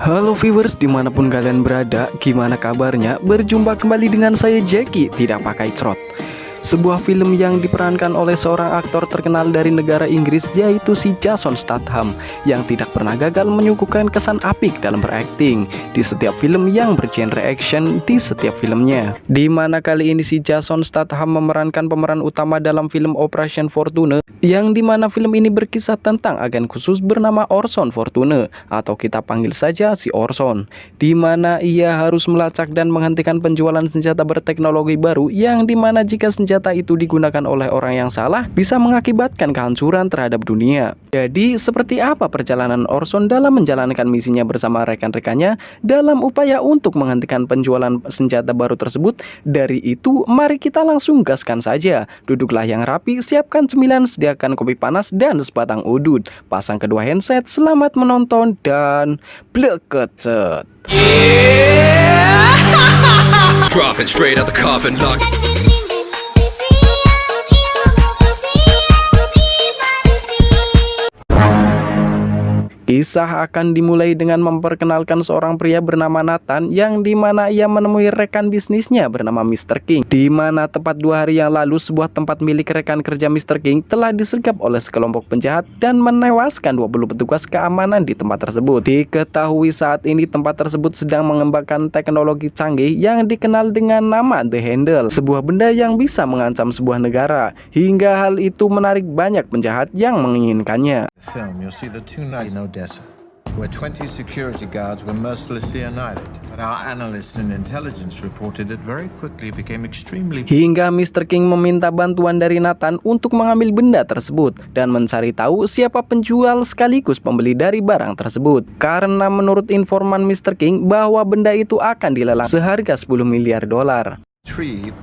Halo viewers dimanapun kalian berada, gimana kabarnya? Berjumpa kembali dengan saya Jackie, tidak pakai cerot. Sebuah film yang diperankan oleh seorang aktor terkenal dari negara Inggris, yaitu si Jason Statham, yang tidak pernah gagal menyuguhkan kesan apik dalam berakting di setiap film yang bergenre action di setiap filmnya. Di mana kali ini si Jason Statham memerankan pemeran utama dalam film Operation Fortune, yang dimana film ini berkisah tentang agen khusus bernama Orson Fortune, atau kita panggil saja si Orson, di mana ia harus melacak dan menghentikan penjualan senjata berteknologi baru, yang dimana jika senjata itu digunakan oleh orang yang salah bisa mengakibatkan kehancuran terhadap dunia. Jadi seperti apa perjalanan Orson dalam menjalankan misinya bersama rekan-rekannya dalam upaya untuk menghentikan penjualan senjata baru tersebut? Dari itu mari kita langsung gaskan saja. Duduklah yang rapi, siapkan cemilan, sediakan kopi panas dan sebatang udut, pasang kedua handset, selamat menonton dan blekecet. Drop it straight out the coffin, lock it. Kisah akan dimulai dengan memperkenalkan seorang pria bernama Nathan, yang dimana ia menemui rekan bisnisnya bernama Mr. King, di mana tepat 2 hari yang lalu sebuah tempat milik rekan kerja Mr. King telah disergap oleh sekelompok penjahat dan menewaskan 20 petugas keamanan di tempat tersebut. Diketahui saat ini tempat tersebut sedang mengembangkan teknologi canggih yang dikenal dengan nama The Handle, sebuah benda yang bisa mengancam sebuah negara, hingga hal itu menarik banyak penjahat yang menginginkannya. Film, you'll see the 2 nights in Odessa, where 20 security guards were mercilessly annihilated. But our analysts and intelligence reported it very quickly became extremely... Hingga Mr. King meminta bantuan dari Nathan untuk mengambil benda tersebut dan mencari tahu siapa penjual sekaligus pembeli dari barang tersebut. Karena menurut informan Mr. King bahwa benda itu akan dilelang seharga 10 miliar dolar.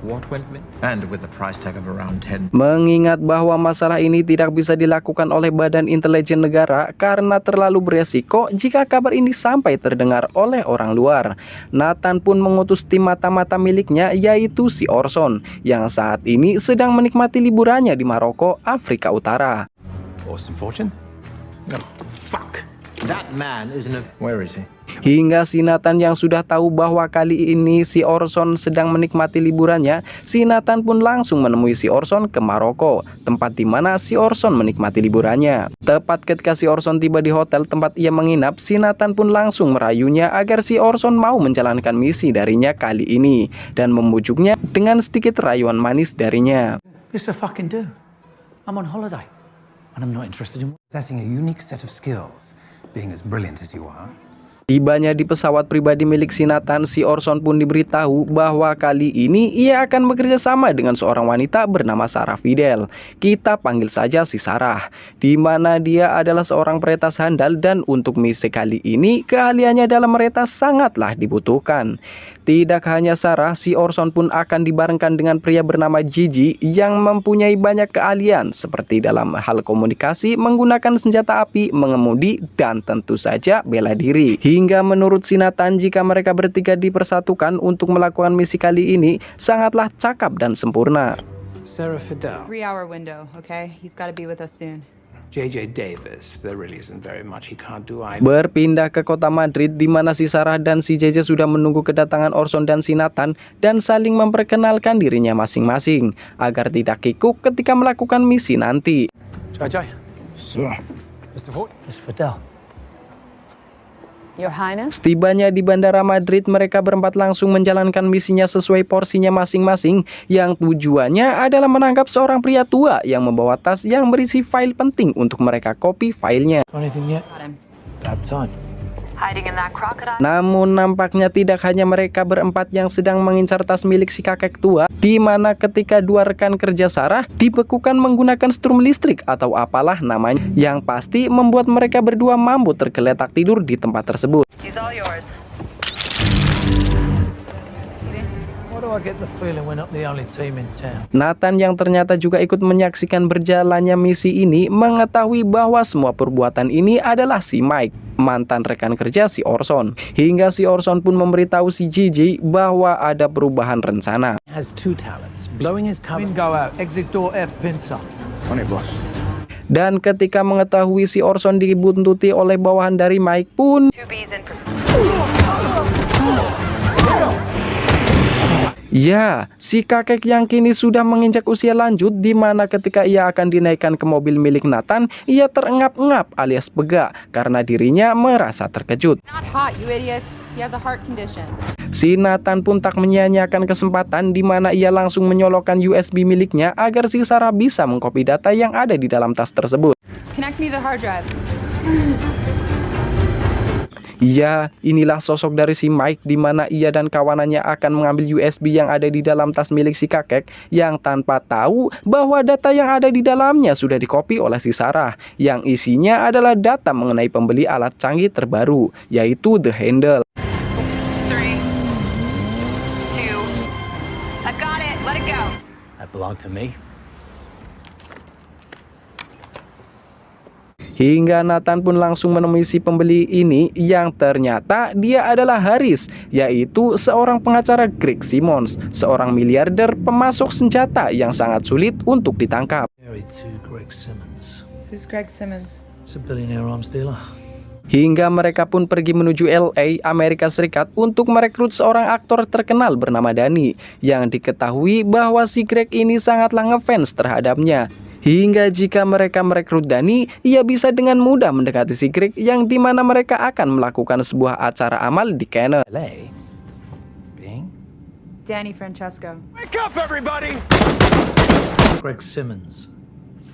what went missing, and with a price tag of around 10. Mengingat bahwa masalah ini tidak bisa dilakukan oleh badan intelijen negara karena terlalu beresiko jika kabar ini sampai terdengar oleh orang luar, Nathan pun mengutus tim mata-mata miliknya, yaitu si Orson, yang saat ini sedang menikmati liburannya di Maroko, Afrika Utara. Orson Fortune? No, fuck. That man isn't a... Where is he? Hingga si Nathan yang sudah tahu bahwa kali ini si Orson sedang menikmati liburannya, si Nathan pun langsung menemui si Orson ke Maroko, tempat di mana si Orson menikmati liburannya. Tepat ketika si Orson tiba di hotel tempat ia menginap, si Nathan pun langsung merayunya agar si Orson mau menjalankan misi darinya kali ini dan membujuknya dengan sedikit rayuan manis darinya. Yes, I fucking do. I'm on holiday, and I'm not interested in possessing a unique set of skills, being as brilliant as you are. Tibanya di pesawat pribadi milik si Nathan, si Orson pun diberitahu bahwa kali ini ia akan bekerja sama dengan seorang wanita bernama Sarah Fidel. Kita panggil saja si Sarah, di mana dia adalah seorang peretas handal dan untuk misi kali ini keahliannya dalam meretas sangatlah dibutuhkan. Tidak hanya Sarah, si Orson pun akan dibarengkan dengan pria bernama Gigi yang mempunyai banyak keahlian seperti dalam hal komunikasi, menggunakan senjata api, mengemudi, dan tentu saja bela diri. Hingga menurut si Nathan, jika mereka bertiga dipersatukan untuk melakukan misi kali ini sangatlah cakap dan sempurna. Sarah Fidel, 3-hour window, okay? He's got to be with us soon. J.J. Davis. There really isn't very much he can't do either. Berpindah ke kota Madrid, di mana si Sarah dan si JJ sudah menunggu kedatangan Orson dan si Nathan dan saling memperkenalkan dirinya masing-masing agar tidak kikuk ketika melakukan misi nanti. J.J. Sir. Mr. Ford. Miss Fidel. Your Highness? Setibanya di Bandara Madrid, mereka berempat langsung menjalankan misinya sesuai porsinya masing-masing, yang tujuannya adalah menangkap seorang pria tua yang membawa tas yang berisi file penting untuk mereka copy filenya. Anything yet? Got him. Bad time. Hiding in that crocodile. Namun nampaknya tidak hanya mereka berempat yang sedang mengincar tas milik si kakek tua, di mana ketika 2 rekan kerja Sarah dibekukan menggunakan strum listrik atau apalah namanya, yang pasti membuat mereka berdua mampu tergeletak tidur di tempat tersebut. He's all yours. Why do I get the feeling we're not the only team in town? Nathan yang ternyata juga ikut menyaksikan berjalannya misi ini mengetahui bahwa semua perbuatan ini adalah si Mike, mantan rekan kerja si Orson. Hingga si Orson pun memberitahu si Gigi bahwa ada perubahan rencana. Has 2 talents: blowing his cover. In, go out. Exit door F, pincer. On it, boss. Dan ketika mengetahui si Orson dibuntuti oleh bawahan dari Mike pun, 2B's in for ya, si kakek yang kini sudah menginjak usia lanjut, di mana ketika ia akan dinaikkan ke mobil milik Nathan, ia terengap-engap alias begak karena dirinya merasa terkejut. not hot, you idiots. He has a heart condition. Si Nathan pun tak menyia-nyiakan kesempatan di mana ia langsung menyolokkan USB miliknya agar si Sarah bisa mengcopy data yang ada di dalam tas tersebut. Connect me the hard drive. Ya, inilah sosok dari si Mike di mana ia dan kawanannya akan mengambil USB yang ada di dalam tas milik si kakek yang tanpa tahu bahwa data yang ada di dalamnya sudah dikopi oleh si Sarah yang isinya adalah data mengenai pembeli alat canggih terbaru, yaitu The Handle. 3, 2, I've got it. Let it go. That belonged to me. Hingga Nathan pun langsung menemui si pembeli ini yang ternyata dia adalah Haris, yaitu seorang pengacara Greg Simmons, seorang miliarder pemasok senjata yang sangat sulit untuk ditangkap. Married to Greg Simmons. Who's Greg Simmons? He's a billionaire arms dealer. Hingga mereka pun pergi menuju LA, Amerika Serikat untuk merekrut seorang aktor terkenal bernama Danny, yang diketahui bahwa si Greg ini sangatlah ngefans terhadapnya. Hingga jika mereka merekrut Danny, ia bisa dengan mudah mendekati si Greg yang dimana mereka akan melakukan sebuah acara amal di Cannes. LA. Being Danny Francesco. Greg Simmons'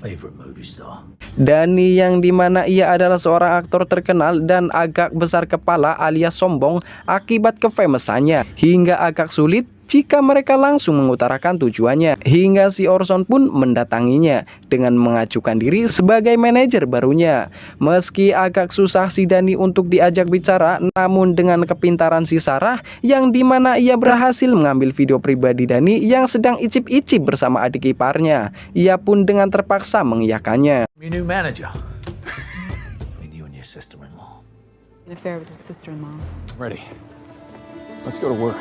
favorite movie star. Danny yang dimana ia adalah seorang aktor terkenal dan agak besar kepala alias sombong akibat kefamousannya, hingga agak sulit jika mereka langsung mengutarakan tujuannya, hingga si Orson pun mendatanginya dengan mengajukan diri sebagai manajer barunya. Meski agak susah si Danny untuk diajak bicara, namun dengan kepintaran si Sarah yang dimana ia berhasil mengambil video pribadi Danny yang sedang icip-icip bersama adik iparnya, ia pun dengan terpaksa mengiyakannya. Your new manager. I mean, you and your sister-in-law. An affair with his sister-in-law. Ready. Let's go to work.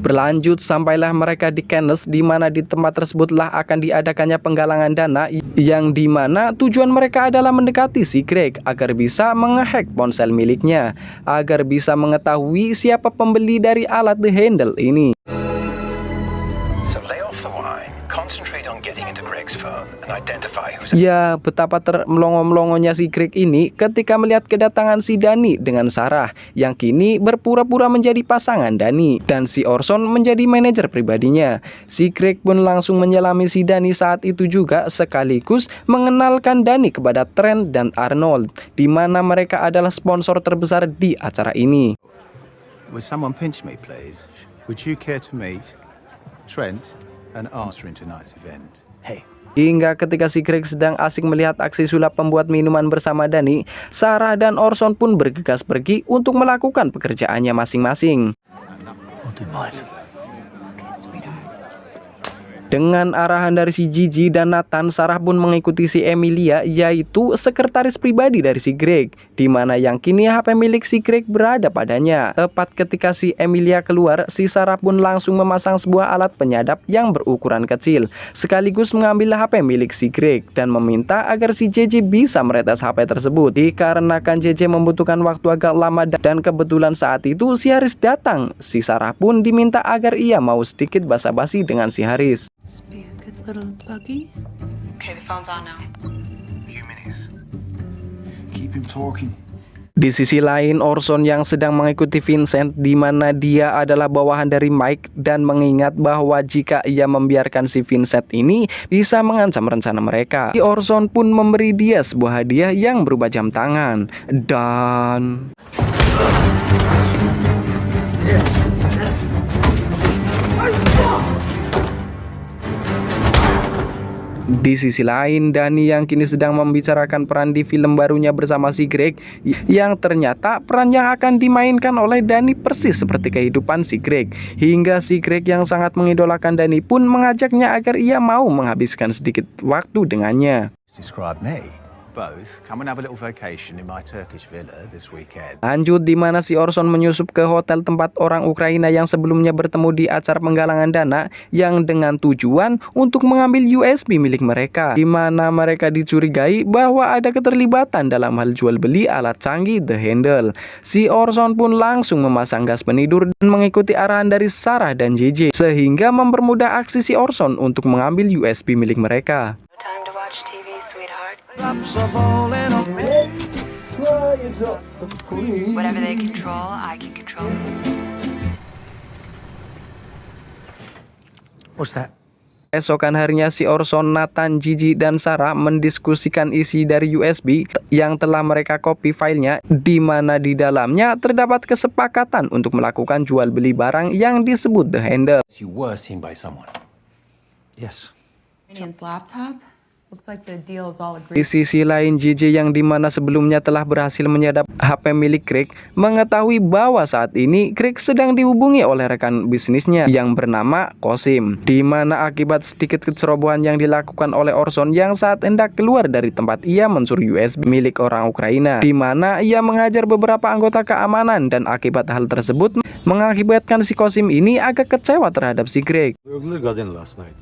Berlanjut sampailah mereka di Cannes, di mana di tempat tersebutlah akan diadakannya penggalangan dana yang dimana tujuan mereka adalah mendekati si Greg agar bisa menghack ponsel miliknya, agar bisa mengetahui siapa pembeli dari alat The Handle ini. So lay off the wine, concentrate on getting into Greg's phone and identify who's... Ya, betapa termelongo-melongonya si Greg ini ketika melihat kedatangan si Danny dengan Sarah yang kini berpura-pura menjadi pasangan Danny dan si Orson menjadi manajer pribadinya. Si Greg pun langsung menyelami si Danny saat itu juga, sekaligus mengenalkan Danny kepada Trent dan Arnold, di mana mereka adalah sponsor terbesar di acara ini. Would someone pinch me, please? Would you care to meet Trent and answer in tonight's event? Hey, Hingga ketika si Greg sedang asik melihat aksi sulap pembuat minuman bersama Danny, Sarah dan Orson pun bergegas pergi untuk melakukan pekerjaannya masing-masing. I'll do mine. Okay, sweetheart. Dengan arahan dari si Gigi dan Nathan, Sarah pun mengikuti si Emilia, yaitu sekretaris pribadi dari si Greg, di mana yang kini HP milik si Greg berada padanya. Tepat ketika si Emilia keluar, si Sarah pun langsung memasang sebuah alat penyadap yang berukuran kecil, sekaligus mengambil HP milik si Greg dan meminta agar si JJ bisa meretas HP tersebut. Dikarenakan JJ membutuhkan waktu agak lama dan kebetulan saat itu si Haris datang, si Sarah pun diminta agar ia mau sedikit basa-basi dengan si Haris. This be a good little buggy. Okay, the phone's on now. Few minutes. Keep him talking. Di sisi lain, Orson yang sedang mengikuti Vincent, di mana dia adalah bawahan dari Mike dan mengingat bahwa jika ia membiarkan si Vincent ini bisa mengancam rencana mereka. Si Orson pun memberi dia sebuah hadiah yang berupa jam tangan dan di sisi lain, Danny yang kini sedang membicarakan peran di film barunya bersama si Greg, yang ternyata peran yang akan dimainkan oleh Danny persis seperti kehidupan si Greg. Hingga si Greg yang sangat mengidolakan Danny pun mengajaknya agar ia mau menghabiskan sedikit waktu dengannya. Describe me, both come and have a little vacation in my Turkish villa this weekend. Lanjut di mana si Orson menyusup ke hotel tempat orang Ukraina yang sebelumnya bertemu di acara penggalangan dana yang dengan tujuan untuk mengambil USB milik mereka, di mana mereka dicurigai bahwa ada keterlibatan dalam hal jual beli alat canggih The Handle. Si Orson pun langsung memasang gas penidur dan mengikuti arahan dari Sarah dan JJ sehingga mempermudah aksi si Orson untuk mengambil USB milik mereka. Time to watch TV, sweetheart. Whatever they control, I can control. What's that? Esokan harinya si Orson, Nathan, Gigi, dan Sarah mendiskusikan isi dari USB yang telah mereka copy filenya, di mana di dalamnya terdapat kesepakatan untuk melakukan jual beli barang yang disebut The Handle. You were seen by someone. Yes. Canadian's laptop. Looks like the deal is all Di agreed. sisi lain, JJ yang dimana sebelumnya telah berhasil menyadap HP milik Craig mengetahui bahwa saat ini Craig sedang dihubungi oleh rekan bisnisnya yang bernama Kosim, di mana akibat sedikit kecerobohan yang dilakukan oleh Orson yang saat hendak keluar dari tempat ia mencuri USB milik orang Ukraina, di mana ia menghajar beberapa anggota keamanan, dan akibat hal tersebut mengakibatkan si Kosim ini agak kecewa terhadap si Craig. Burglar got in last night.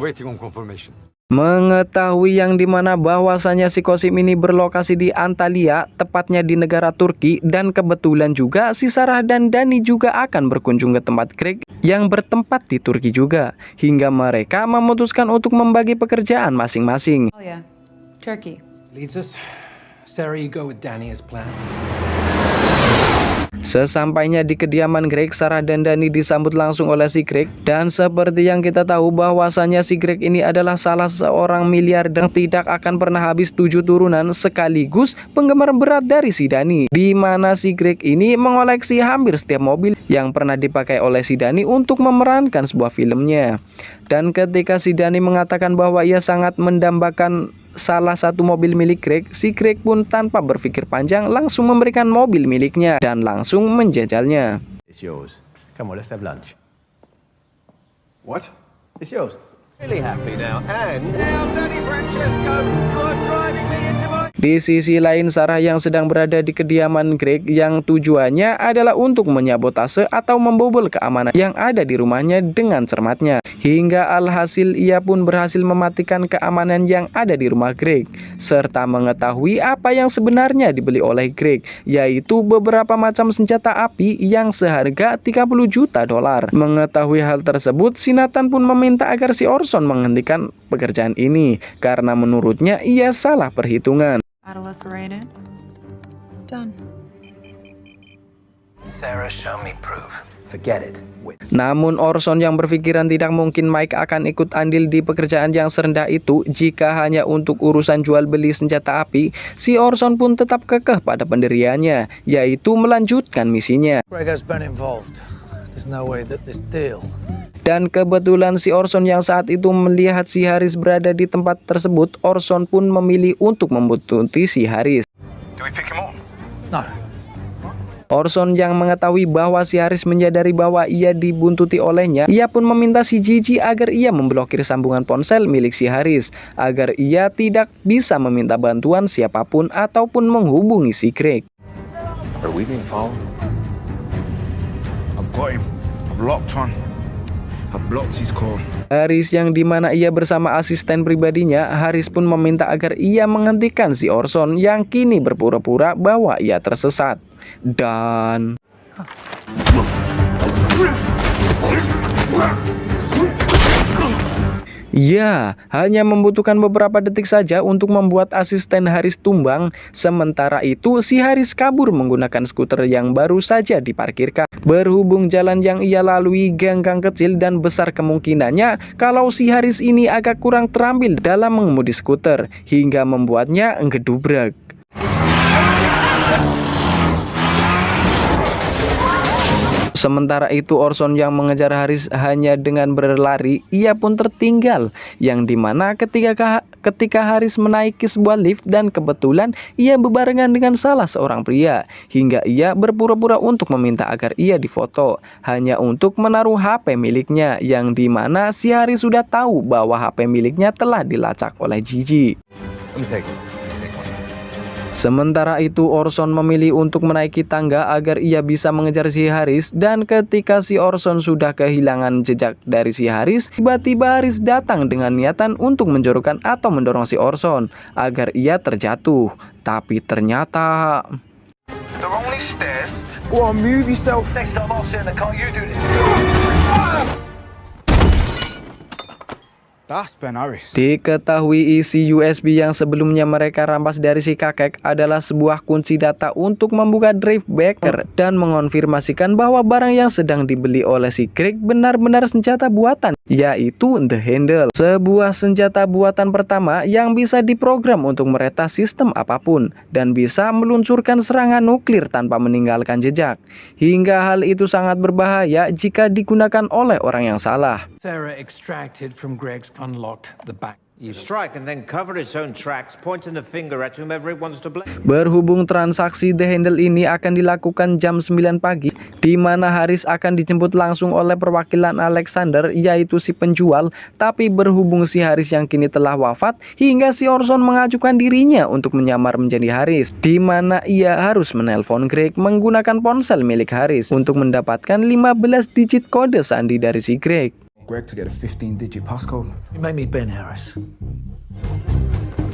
Waiting on confirmation. Mengetahui yang dimana bahwasanya si Kosim ini berlokasi di Antalya, tepatnya di negara Turki, dan kebetulan juga si Sarah dan Dani juga akan berkunjung ke tempat Craig yang bertempat di Turki juga, hingga mereka memutuskan untuk membagi pekerjaan masing-masing. Oh yeah, Turkey. Leads us. Sarah, you go with Danny as planned. Sesampainya di kediaman Craig, Sarah dan Dani disambut langsung oleh si Craig, dan seperti yang kita tahu bahwasanya si Craig ini adalah salah seorang miliarder tidak akan pernah habis 7 turunan sekaligus penggemar berat dari si Dani, di mana si Craig ini mengoleksi hampir setiap mobil yang pernah dipakai oleh si Dani untuk memerankan sebuah filmnya. Dan ketika si Dani mengatakan bahwa ia sangat mendambakan salah satu mobil milik Craig, si Craig pun tanpa berpikir panjang langsung memberikan mobil miliknya dan langsung menjajalnya. It's yours. Come on, let's have lunch. What? It's yours. Really happy now. And now, Danny Francesco, you're driving me into my... Di sisi lain, Sarah yang sedang berada di kediaman Craig yang tujuannya adalah untuk menyabotase atau membobol keamanan yang ada di rumahnya dengan cermatnya. Hingga alhasil ia pun berhasil mematikan keamanan yang ada di rumah Craig, serta mengetahui apa yang sebenarnya dibeli oleh Craig, yaitu beberapa macam senjata api yang seharga 30 juta dolar. Mengetahui hal tersebut, si Nathan pun meminta agar si Orson menghentikan pekerjaan ini, karena menurutnya ia salah perhitungan. Adolescerated. Done. Sarah, show me proof. Forget it. Wait. Namun Orson yang berpikiran tidak mungkin Mike akan ikut andil di pekerjaan yang serendah itu jika hanya untuk urusan jual beli senjata api, si Orson pun tetap kekeh pada pendiriannya, yaitu melanjutkan misinya. Greg has been involved. There's no way that this deal. Dan kebetulan si Orson yang saat itu melihat si Haris berada di tempat tersebut, Orson pun memilih untuk membuntuti si Haris. Do we pick him up? No. Orson yang mengetahui bahwa si Haris menyadari bahwa ia dibuntuti olehnya, ia pun meminta si Gigi agar ia memblokir sambungan ponsel milik si Haris, agar ia tidak bisa meminta bantuan siapapun ataupun menghubungi si Craig. Are we being followed? I've got him. I've locked on. I've blocked his call. Haris yang dimana ia bersama asisten pribadinya, Haris pun meminta agar ia menghentikan si Orson yang kini berpura-pura bahwa ia tersesat. Dan ya, hanya membutuhkan beberapa detik saja untuk membuat asisten Haris tumbang. Sementara itu, si Haris kabur menggunakan skuter yang baru saja diparkirkan. Berhubung jalan yang ia lalui gang-gang kecil dan besar kemungkinannya kalau si Haris ini agak kurang terampil dalam mengemudi skuter, hingga membuatnya ngedubrak. Sementara itu Orson yang mengejar Haris hanya dengan berlari, ia pun tertinggal, yang dimana ketika Haris menaiki sebuah lift dan kebetulan ia bebarengan dengan salah seorang pria, hingga ia berpura-pura untuk meminta agar ia difoto, hanya untuk menaruh HP miliknya, yang dimana si Haris sudah tahu bahwa HP miliknya telah dilacak oleh Gigi. Sementara itu Orson memilih untuk menaiki tangga agar ia bisa mengejar si Haris, dan ketika si Orson sudah kehilangan jejak dari si Haris, tiba-tiba Haris datang dengan niatan untuk menjorokkan atau mendorong si Orson agar ia terjatuh. Tapi ternyata They're only stairs. Go on, move yourself. Next time I'll sit in the car, you do this. That's Ben Harris. diketahui isi USB yang sebelumnya mereka rampas dari si kakek adalah sebuah kunci data untuk membuka drive Baker dan mengonfirmasikan bahwa barang yang sedang dibeli oleh si Greg benar-benar senjata buatan, yaitu The Handle, sebuah senjata buatan pertama yang bisa diprogram untuk meretas sistem apapun dan bisa meluncurkan serangan nuklir tanpa meninggalkan jejak, hingga hal itu sangat berbahaya jika digunakan oleh orang yang salah. Sarah extracted from Greg's unlocked the back. Strike and then cover its own tracks, pointing the finger at whomever it wants to blame. Berhubung transaksi The Handle ini akan dilakukan jam 9 pagi, di mana Haris akan dijemput langsung oleh perwakilan Alexander, yaitu si penjual, tapi berhubung si Haris yang kini telah wafat, hingga si Orson mengajukan dirinya untuk menyamar menjadi Haris, di mana ia harus menelpon Greg menggunakan ponsel milik Haris untuk mendapatkan 15 digit kode sandi dari si Greg. Greg to get a 15-digit passcode. You made me Ben Harris.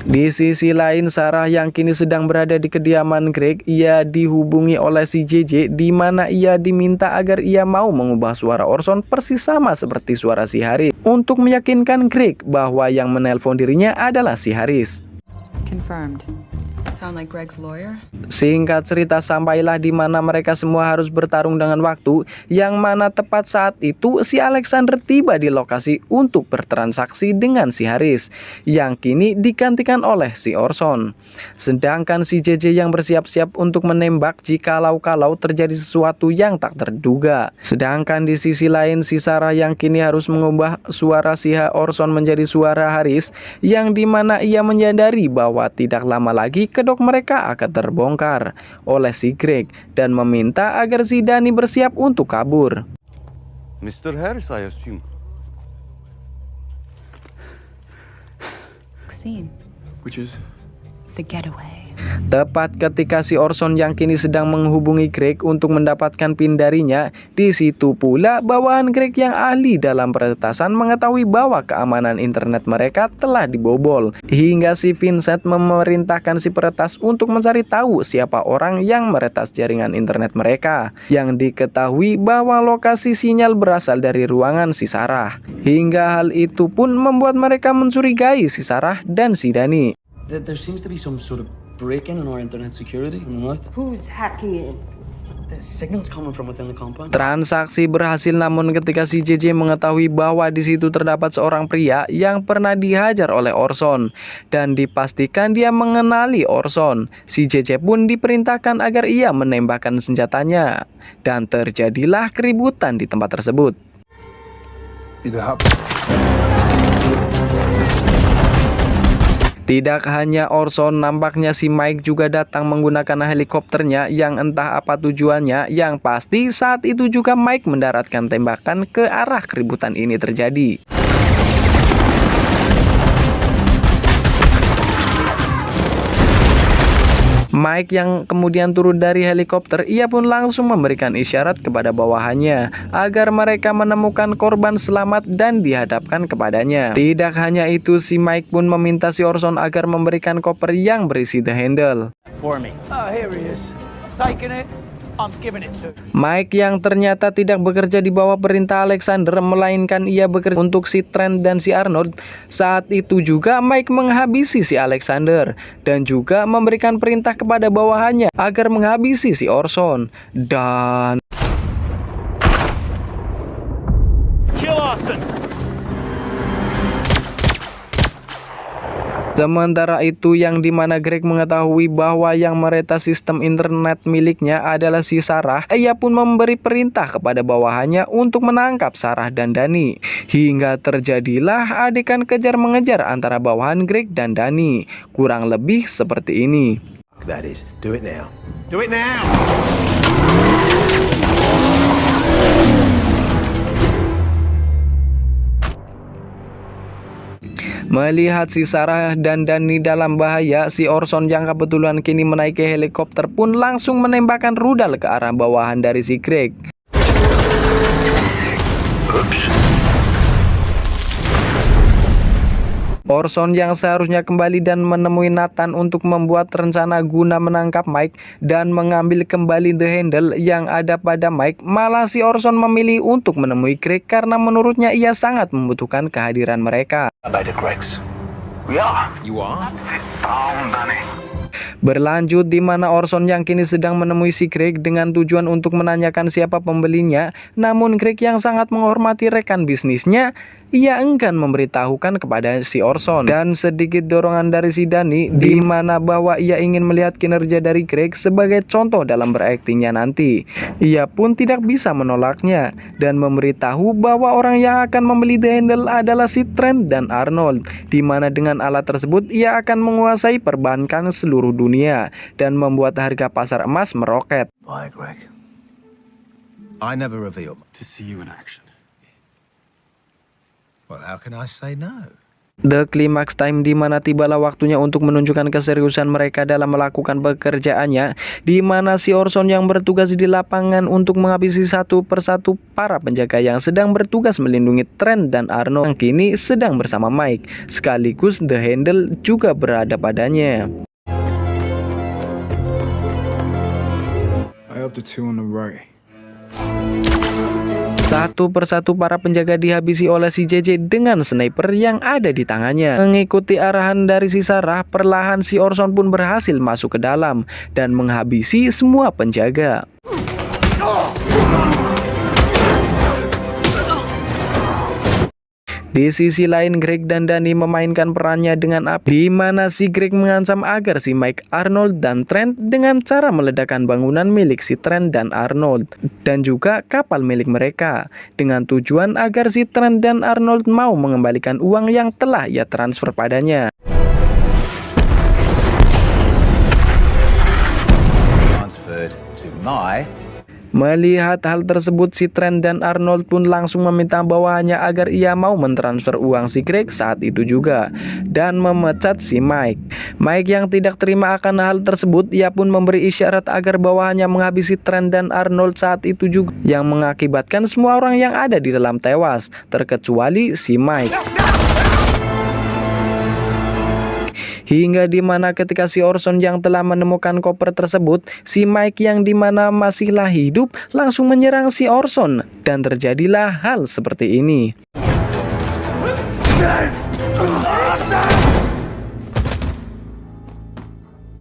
Di sisi lain, Sarah yang kini sedang berada di kediaman Greg, ia dihubungi oleh si JJ, di mana ia diminta agar ia mau mengubah suara Orson persis sama seperti suara si Haris untuk meyakinkan Greg bahwa yang menelpon dirinya adalah si Haris. Confirmed. Sound like Greg's lawyer? Singkat cerita, sampailah di mana mereka semua harus bertarung dengan waktu, yang mana tepat saat itu si Alexander tiba di lokasi untuk bertransaksi dengan si Haris, yang kini digantikan oleh si Orson. Sedangkan si JJ yang bersiap-siap untuk menembak jikalau terjadi sesuatu yang tak terduga. Sedangkan di sisi lain, si Sarah yang kini harus mengubah suara si Orson menjadi suara Haris, yang dimana ia menyadari bahwa tidak lama lagi kedok mereka akan terbongkar oleh si Greg dan meminta agar si Danny bersiap untuk kabur. Mr. Harris, I assume. Scene. Which is? The getaway. Tepat ketika si Orson yang kini sedang menghubungi Greg untuk mendapatkan PIN darinya, di situ pula bawahan Greg yang ahli dalam peretasan mengetahui bahwa keamanan internet mereka telah dibobol, hingga si Vincent memerintahkan si peretas untuk mencari tahu siapa orang yang meretas jaringan internet mereka, yang diketahui bahwa lokasi sinyal berasal dari ruangan si Sarah, hingga hal itu pun membuat mereka mencurigai si Sarah dan si Danny. There seems to be some sort of break-in on our internet security. Who's hacking in? The signal's coming from within the compound. Transaksi berhasil, namun ketika si JJ mengetahui bahwa di situ terdapat seorang pria yang pernah dihajar oleh Orson dan dipastikan dia mengenali Orson, si JJ pun diperintahkan agar ia menembakkan senjatanya dan terjadilah keributan di tempat tersebut. Tidak hanya Orson, nampaknya si Mike juga datang menggunakan helikopternya yang entah apa tujuannya. Yang pasti saat itu juga Mike mendaratkan tembakan ke arah keributan ini terjadi. Mike yang kemudian turun dari helikopter, ia pun langsung memberikan isyarat kepada bawahannya agar mereka menemukan korban selamat dan dihadapkan kepadanya. Tidak hanya itu, si Mike pun meminta si Orson agar memberikan koper yang berisi The Handle. For me. Oh, here he is. Taking it. I'm giving it to. Mike yang ternyata tidak bekerja di bawah perintah Alexander, melainkan ia bekerja untuk si Trent dan si Arnold. Saat itu juga Mike menghabisi si Alexander dan juga memberikan perintah kepada bawahannya agar menghabisi si Orson. Dan Sementara itu yang dimana Greg mengetahui bahwa yang meretas sistem internet miliknya adalah si Sarah, ia pun memberi perintah kepada bawahannya untuk menangkap Sarah dan Danny. Hingga terjadilah adegan kejar-mengejar antara bawahan Greg dan Danny. Kurang lebih seperti ini. That is, do it now. Do it now! Melihat si Sarah dan Danny dalam bahaya, si Orson yang kebetulan kini menaiki helikopter pun langsung menembakkan rudal ke arah bawahan dari si Greg. Orson yang seharusnya kembali dan menemui Nathan untuk membuat rencana guna menangkap Mike dan mengambil kembali the handle yang ada pada Mike, malah si Orson memilih untuk menemui Greg karena menurutnya ia sangat membutuhkan kehadiran mereka. Berlanjut di mana Orson yang kini sedang menemui si Greg dengan tujuan untuk menanyakan siapa pembelinya, namun Greg yang sangat menghormati rekan bisnisnya, ia enggan memberitahukan kepada si Orson. Dan sedikit dorongan dari si Danny di mana bahwa ia ingin melihat kinerja dari Greg sebagai contoh dalam beraktingnya nanti. Ia pun tidak bisa menolaknya dan memberitahu bahwa orang yang akan membeli the handle adalah si Trent dan Arnold, di mana dengan alat tersebut ia akan menguasai perbankan seluruh dunia dan membuat harga pasar emas meroket. Bye, Greg. I never reveal to see you in action. Well, how can I say no? The climax time di mana tibalah waktunya untuk menunjukkan keseriusan mereka dalam melakukan pekerjaannya, di mana si Orson yang bertugas di lapangan untuk menghabisi satu persatu para penjaga yang sedang bertugas melindungi Trent dan Arnold yang kini sedang bersama Mike, sekaligus the handle juga berada padanya. I hope the two on the right. Satu persatu para penjaga dihabisi oleh si JJ dengan sniper yang ada di tangannya. Mengikuti arahan dari si Sarah, perlahan si Orson pun berhasil masuk ke dalam dan menghabisi semua penjaga. Di sisi lain, Greg dan Danny memainkan perannya dengan api, di mana si Greg mengancam agar si Mike, Arnold, dan Trent dengan cara meledakkan bangunan milik si Trent dan Arnold, dan juga kapal milik mereka, dengan tujuan agar si Trent dan Arnold mau mengembalikan uang yang telah ia transfer padanya. Transferred to my... Melihat hal tersebut, si Trent dan Arnold pun langsung meminta bawahannya agar ia mau mentransfer uang si Greg saat itu juga, dan memecat si Mike. Mike yang tidak terima akan hal tersebut, ia pun memberi isyarat agar bawahannya menghabisi Trent dan Arnold saat itu juga, yang mengakibatkan semua orang yang ada di dalam tewas, terkecuali si Mike. Hingga dimana ketika si Orson yang telah menemukan koper tersebut, si Mike yang dimana masihlah hidup langsung menyerang si Orson, dan terjadilah hal seperti ini.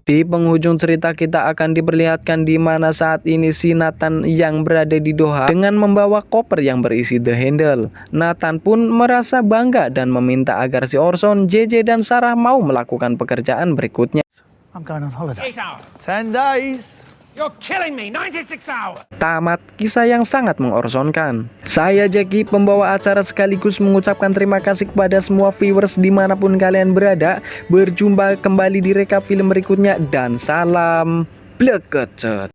Di penghujung cerita kita akan diperlihatkan di mana saat ini si Nathan yang berada di Doha dengan membawa koper yang berisi the handle. Nathan pun merasa bangga dan meminta agar si Orson, JJ, dan Sarah mau melakukan pekerjaan berikutnya. I'm going on holiday. 10 days. You're killing me! 96 hours! Tamat kisah yang sangat mengorsonkan. Saya Jackie, pembawa acara, sekaligus mengucapkan terima kasih kepada semua viewers dimanapun kalian berada. Berjumpa kembali di rekap film berikutnya dan salam blekecet.